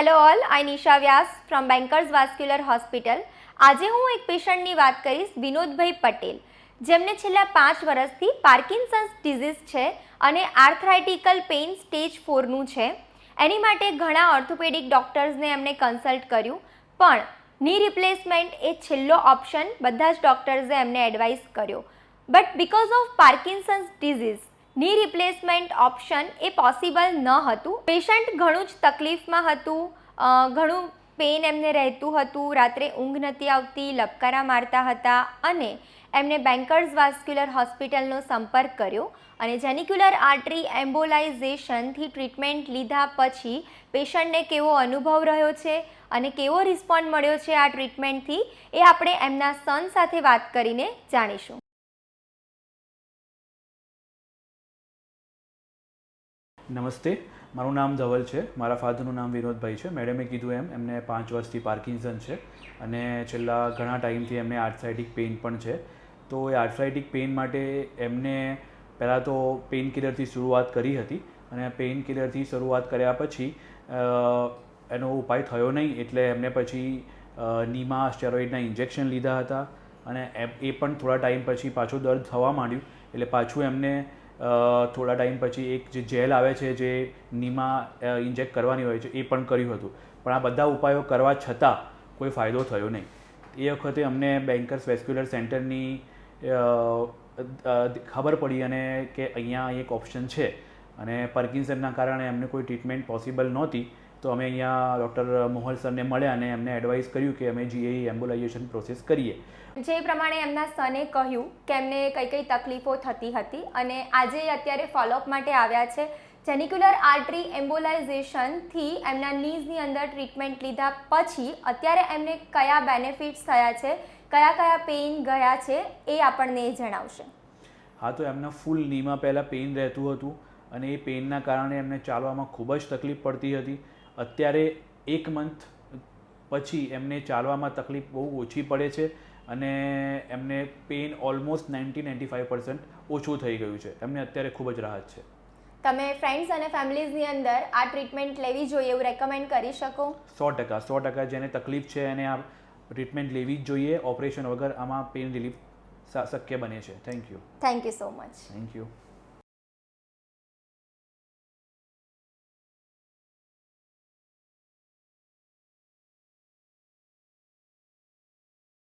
Hello all, I Nisha Vyas from bankers vascular hospital. આજે હું એક પેશન્ટની વાત કરીશ, વિનોદભાઈ પટેલ, જેમને છેલ્લા 5 વર્ષથી પાર્કિન્સન્સ ડિઝીઝ છે અને આર્થરાઇટિકલ પેઇન સ્ટેજ 4નું છે. એની માટે ઘણા ઓર્થોપેડિક ડૉક્ટર્સને એમને કન્સલ્ટ કર્યું, પણ ની રિપ્લેસમેન્ટ એ છેલ્લો ઓપ્શન બધા જ ડૉક્ટર્સે એમને એડવાઇસ કર્યો. But because of Parkinson's disease ની રિપ્લેસમેન્ટ ઓપ્શન એ પોસિબલ ન હતું. પેશન્ટ ઘણું જ તકલીફમાં હતું, ઘણું પેઇન એમને રહેતું હતું, રાત્રે ઊંઘ નથી આવતી, લપકારા મારતા હતા અને એમને બેન્કર્સ વાસ્ક્યુલર હોસ્પિટલનો સંપર્ક કર્યો અને જેનિક્યુલર આર્ટરી એમ્બોલાઇઝેશનથી ટ્રીટમેન્ટ લીધા પછી પેશન્ટને કેવો અનુભવ રહ્યો છે અને કેવો રિસ્પોન્ડ મળ્યો છે આ ટ્રીટમેન્ટથી, એ આપણે એમના સન સાથે વાત કરીને જાણીશું. નમસ્તે, મારું નામ ધવલ છે. મારા ફાધરનું નામ વિનોદભાઈ છે. મેડમે કીધું એમને 5 વર્ષથી પાર્કિન્સન છે અને છેલ્લા ઘણા ટાઈમથી એમને આર્થરાઇટિક પેઇન પણ છે. તો એ આર્થરાઇટિક પેઇન માટે એમને પહેલાં તો પેઇન કિલરથી શરૂઆત કરી હતી અને પેઇન કિલરથી શરૂઆત કર્યા પછી એનો ઉપાય થયો નહીં, એટલે એમને પછી નીમા સ્ટેરોઇડના ઇન્જેક્શન લીધા હતા અને એ પણ થોડા ટાઈમ પછી પાછું દર્દ થવા માંડ્યું, એટલે પાછું એમને થોડા ટાઈમ પછી એક જે જેલ આવે છે જે નીમાં ઇન્જેક્ટ કરવાની હોય છે એ પણ કર્યું હતું. પણ આ બધા ઉપાયો કરવા છતાં કોઈ ફાયદો થયો નહીં. એ વખતે અમને બેન્કર્સ વેસ્ક્યુલર સેન્ટરની ખબર પડી અને કે અહીંયા એક ઓપ્શન છે અને પાર્કિન્સનના કારણે એમને કોઈ ટ્રીટમેન્ટ પોસિબલ નહોતી, તો અમે અહીંયા ડૉક્ટર મોહલ સરને મળ્યા અને એમને એડવાઇસ કર્યું કે અમે જીએ એમ્બોલાઇઝેશન પ્રોસેસ કરીએ. જે પ્રમાણે એમના સને કહ્યું કે એમને કઈ કઈ તકલીફો થતી હતી અને આજે અત્યારે ફોલોઅપ માટે આવ્યા છે. જેનિક્યુલર આર્ટરી એમ્બોલાઇઝેશનથી એમના નીઝની અંદર ટ્રીટમેન્ટ લીધા પછી અત્યારે એમને કયા બેનિફિટ્સ થયા છે, કયા કયા પેઇન ગયા છે, એ આપણને જણાવશે. હા, તો એમના ફૂલ નીમાં પહેલાં પેઇન રહેતું હતું અને એ પેઇનના કારણે એમને ચાલવામાં ખૂબ જ તકલીફ પડતી હતી. અત્યારે 1 મંથ પછી એમને ચાલવામાં તકલીફ બહુ ઓછી પડે છે અને એમને પેઇન ઓલમોસ્ટ 90-95% ઓછું થઈ ગયું છે. એમને અત્યારે ખૂબ જ રાહત છે. તમે ફ્રેન્ડ્સ અને ફેમિલીઝની અંદર આ ટ્રીટમેન્ટ લેવી જોઈએ એવું રેકમેન્ડ કરી શકો? 100% જેને તકલીફ છે એને આ ટ્રીટમેન્ટ લેવી જ જોઈએ. ઓપરેશન વગર આમાં પેઇન રિલીફ શક્ય બને છે. Thank you so much. Thank you.